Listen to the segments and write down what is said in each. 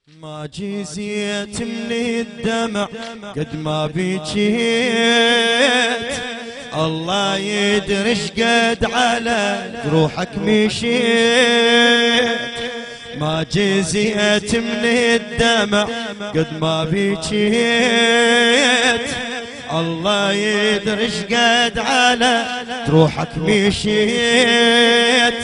ما جزيت من الدمع قد ما بكيت، الله يدري شقد على جروحك مشيت. ما جزيت من الدمع قد ما بكيت، الله يدري شقد على جروحك مشيت.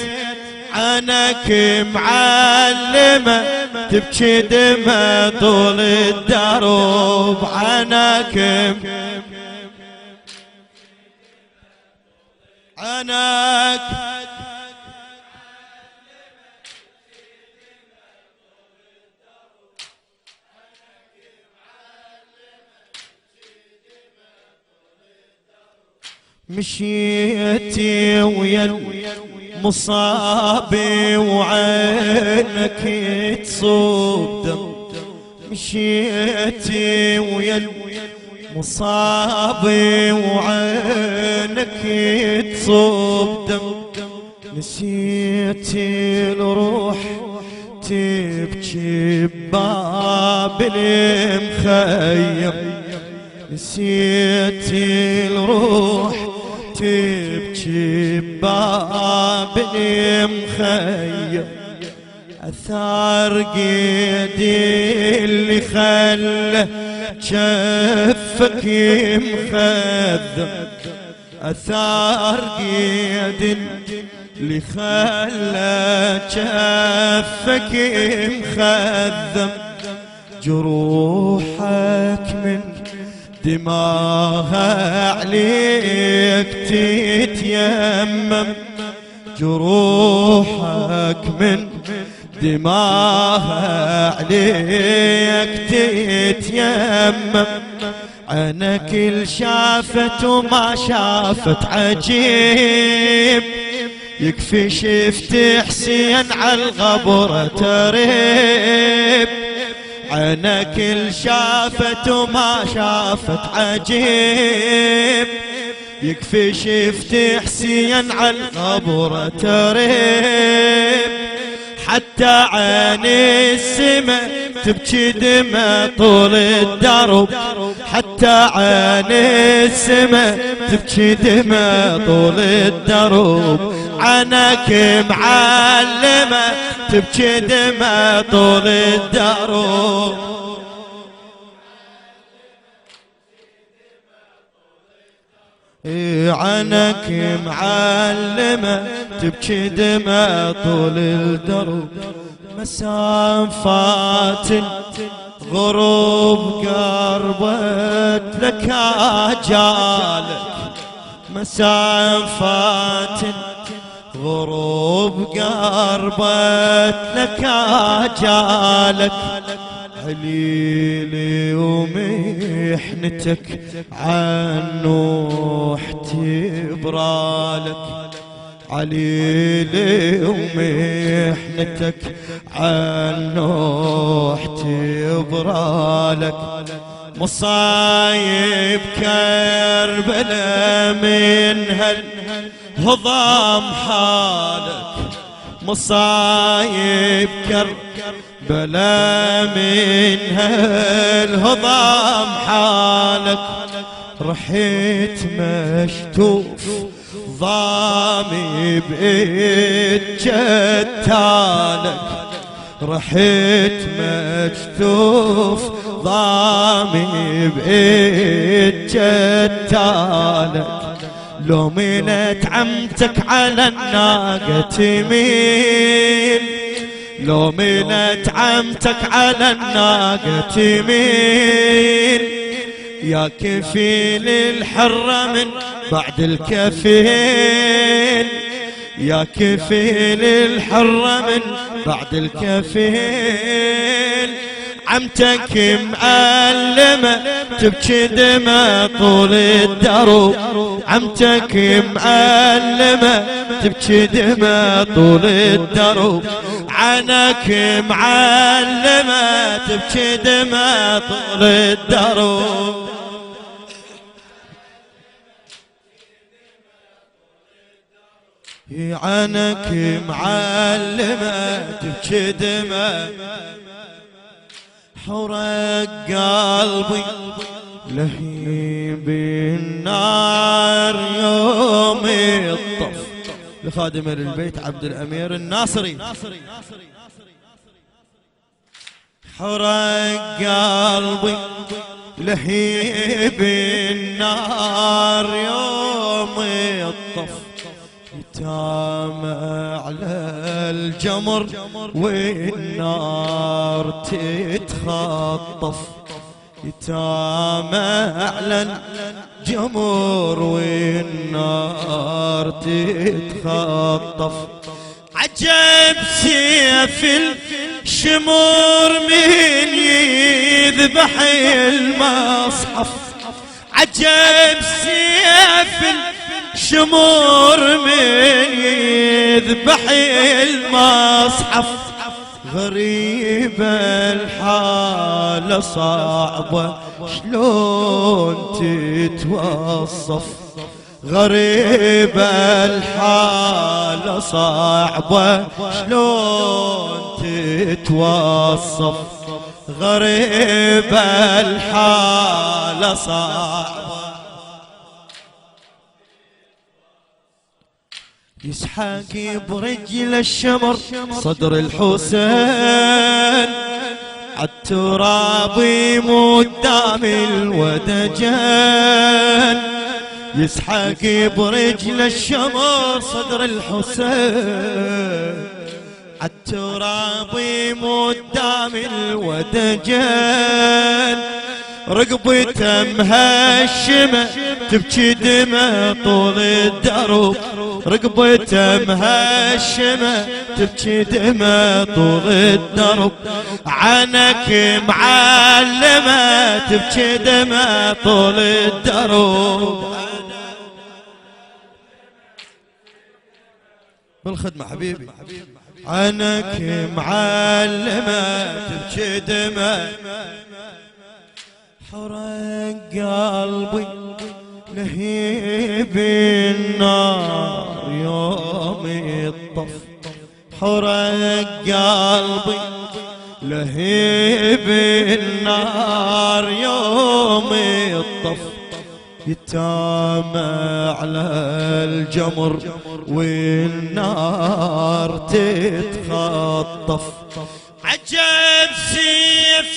عنك معلمة تبكي دمى طول الدرب، عنك مشيتي ويا مصابي وعينك تصب دم، مشيتي ويا مصابي وعينك تصب دم. نسيتي الروح تبكي بباب المخيم، نسيتي الروح تبكي بباب المخيم. أثار قيدي اللي خلى جفك مخذب، أثار قيدي اللي خلى جفك مخذب. جروحك من دماها عليك تتيمم، جروحك من دماها عليك تتيمم. عينك الشافت وما شافت عجيب، يكفي شفت حسين عالغبرة تريب. عينك الشافت وما شافت عجيب، يكفي شفت حسين عالغبرة تريب. حتى عين السما تبكي دمى طول الدرب، حتى عين السما تبكي دمى طول الدرب. عنك معلمة تبكي دمى طول الدرب. عنك معلمة تبكي دمى طول الدرب. مسافات غروب قربت لك أجالك، مسافات غروب قربت لك أجالك. عليلي ومحنتك عنوح تبرالك، عليلي ومحنتك عنوح تبرالك. مصايب كربلاء من هالهضام حالك، مصايب كربلاء من هالهضام حالك. رحيت مشتوف ضامي بإيد جتالك، رحيت مكتوف ضامي بإيد جتالك. لو ملت عمتك على الناقة تميل، لو ملت عمتك على الناقة تميل. يا كفيل الحرة من بعد الكفيل، يا كفيل الحرة من بعد الكفيل. عمتك معلمة تبكي دمى طول الدرب، عمتك معلمة تبكي دمى طول الدرب. عنك معلمة تبكي دمى طول الدرب. عنك معلمة تبكي دمى حرق قلبي لهيب النار يوم الطف. لخادم البيت عبد الأمير الناصري. حرق قلبي لهيب النار يوم الطف. يتامى على الجمر والنار تتخطف. يتامى على الجمر والنار تتخطف. عجب سيف الشمر من يذبح المصحف. عجب سيف الشمر من يذبح المصحف. غريبة الحالة صعبة شلون تتوصف. غريبة الحالة صعبة شلون تتوصف. غريبة الحالة صعبة. يسحق برجل الشمر صدر الحسين. عالتراب يموت دام الودجان. يسحق برجل الشمر صدر الحسين. عالتراب يموت دام الودجان. رقبته مهشمة تبكي دمى طول الدرب. رقبته مهشمة تبكي دمى طول الدرب. عنك معلمة تبكي دمى طول الدرب. بالخدمة حبيبي. عنك معلمة تبكي دمى. حرق قلبي لهيب النار يوم الطف. حرق قلبي لهيب النار يوم الطف. يتامى على الجمر والنار تتخطف. عجب سيف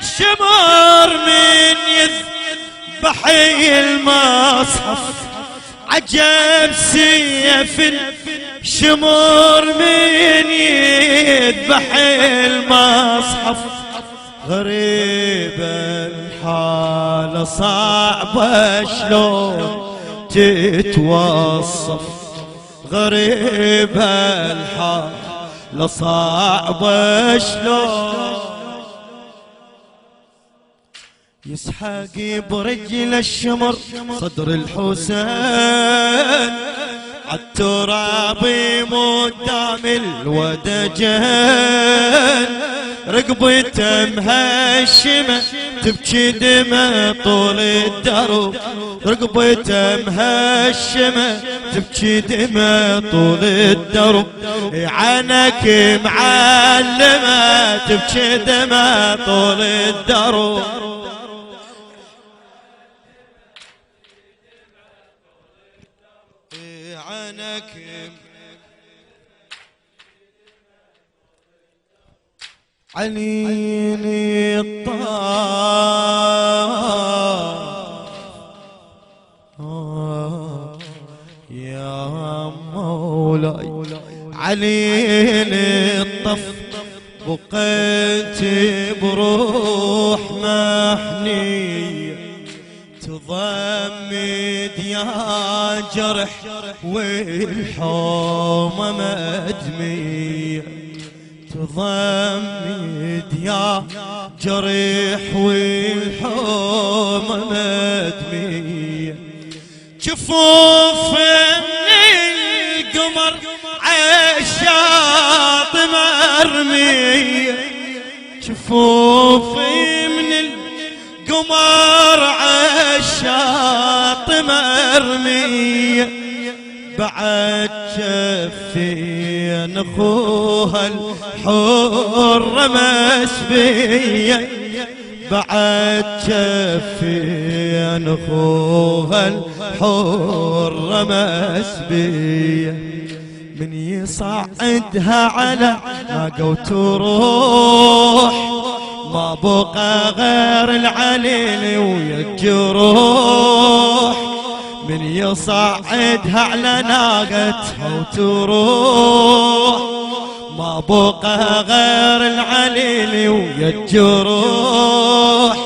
الشمر من يذبح المصحف. عجب سيف الشمر من يذبح المصحف. غريبة الحالة صعبة شلون تتوصف. غريبة الحالة صعبة شلون. يسحق برجل الشمر صدر الحسين. عالتراب يموت دام الودجان. رقبته مهشمة تبكي دمى طول الدرب. رقبته مهشمة تبكي دمى طول الدرب. عنك معلمة تبكي دمى طول الدرب. عنك عليني الطاف يا مولاي. عليني الطف بقيت بروح محنية. تضمد يا جرح والحومة مدمية. تضمد يا جرح والحومة مدمية. جفوف من القمر عالشاط مرمية. جفوف من القمر عالشاط مرمية. بعد جفي بين اخوها الحر مسبية بعد جفين اخوها الحر مسبية من يصعدها على ناقة وتروح ما بقى غير العليل ويا الجروح من يصعدها على ناقتها وتروح ما بقى غير العليل ويا الجروح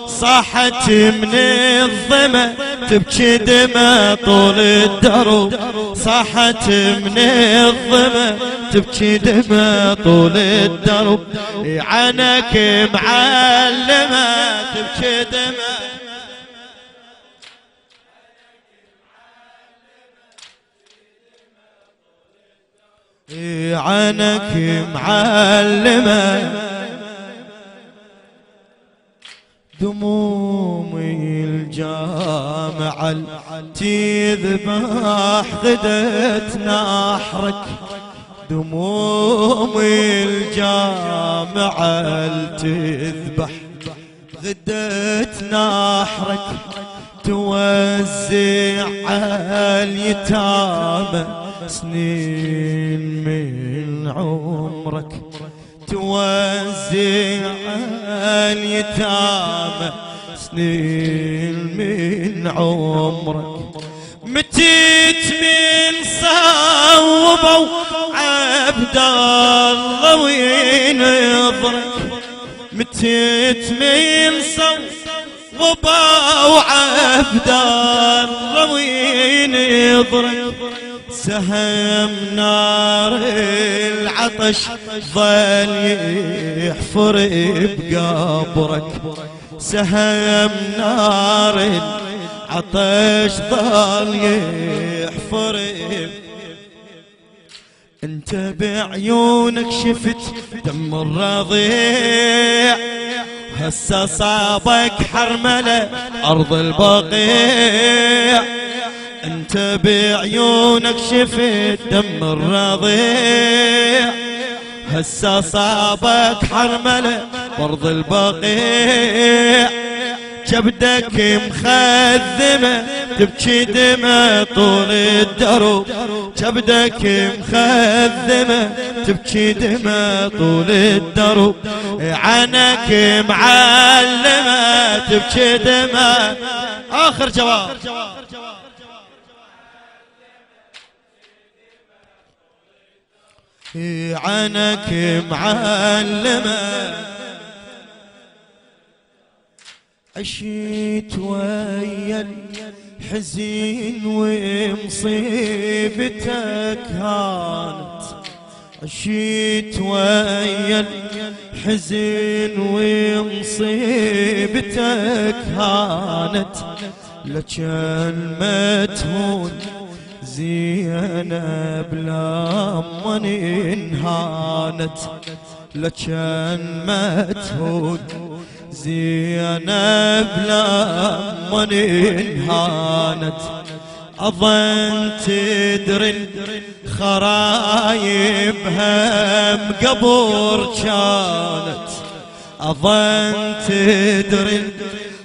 صاحت من الظما تبكي دمى طول الدرب صاحت من الظما تبكي دمى طول الدرب عنك معلمة تبكي دمى عنك معلمة دمومي الجامعة تذبح غدت نحرك دمومي الجامعة تذبح غدت نحرك توزع اليتامى سنين من عمرك توزع اليتامى سنين من عمرك متيت من صوبوا عبد الله وينظرك متيت من صوبوا عبد الله وينظرك سهم نار العطش ظل يحفر بقبرك سهم نار العطش ظل يحفر انت بعيونك شفت دم الرضيع هسه صابك حرملة أرض البقيع انت بعيونك شفت دم الرضيع هسه صابك حرملة أرض البقيع كبدك مخذمة تبكي دمى طول الدرب كبدك مخذمة تبكي دمى طول الدرب عنك معلمة تبكي دمى آخر جواب عنك معلمة عشيت ويا الحزين ومصيبتك هانت عشيت ويا الحزين ومصيبتك هانت لكن ما تهون زينب لما انهانت لكن ما تهون زينب لما انهانت أظن تدري الخرايب هم قبر كانت أظن تدري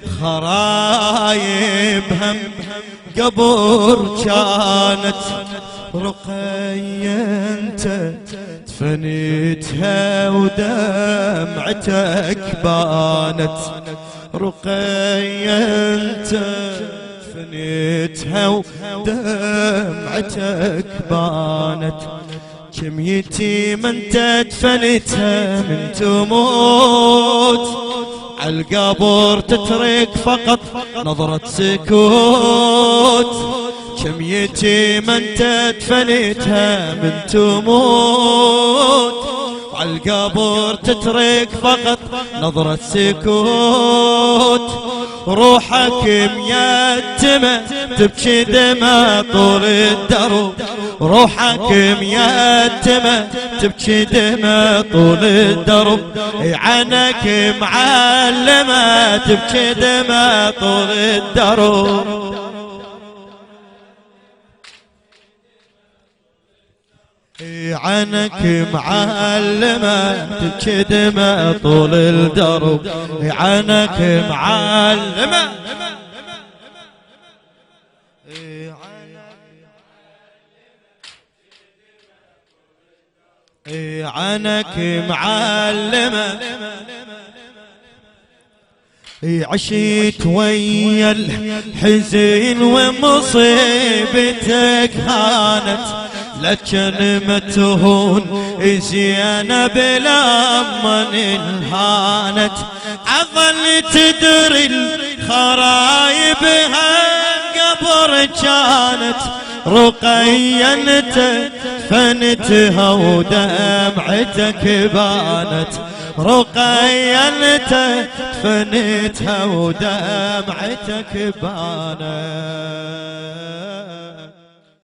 الخرايب هم قبر كانت رقية انت دفنتها ودمعتك بانت رقية انت دفنتها ودمعتك بانت كم يتيمة انت دفنتها من تموت عالقبر تترك فقط نظرة سكوت كم يتيمة انت دفنتها من تموت وعالقبر تترك فقط نظرة سكوت روحك ميتمة تبكي دمى طول الدرب روحك ميتمة تبكي دمى طول الدرب عنك معلمة تبكي دمى طول الدرب عنك معلمة تبكي دمى طول الدرب، عنك معلمة عنك معلمة عشيت ويا الحزين ومصيبتك هانت، لكن ما تهون زينب لما انهانت، عظل تدري الخرايب قبر كانت، رقيا انت فنتها ودمعتك بانت، رقيا انت فنتها ودمعتك بانت.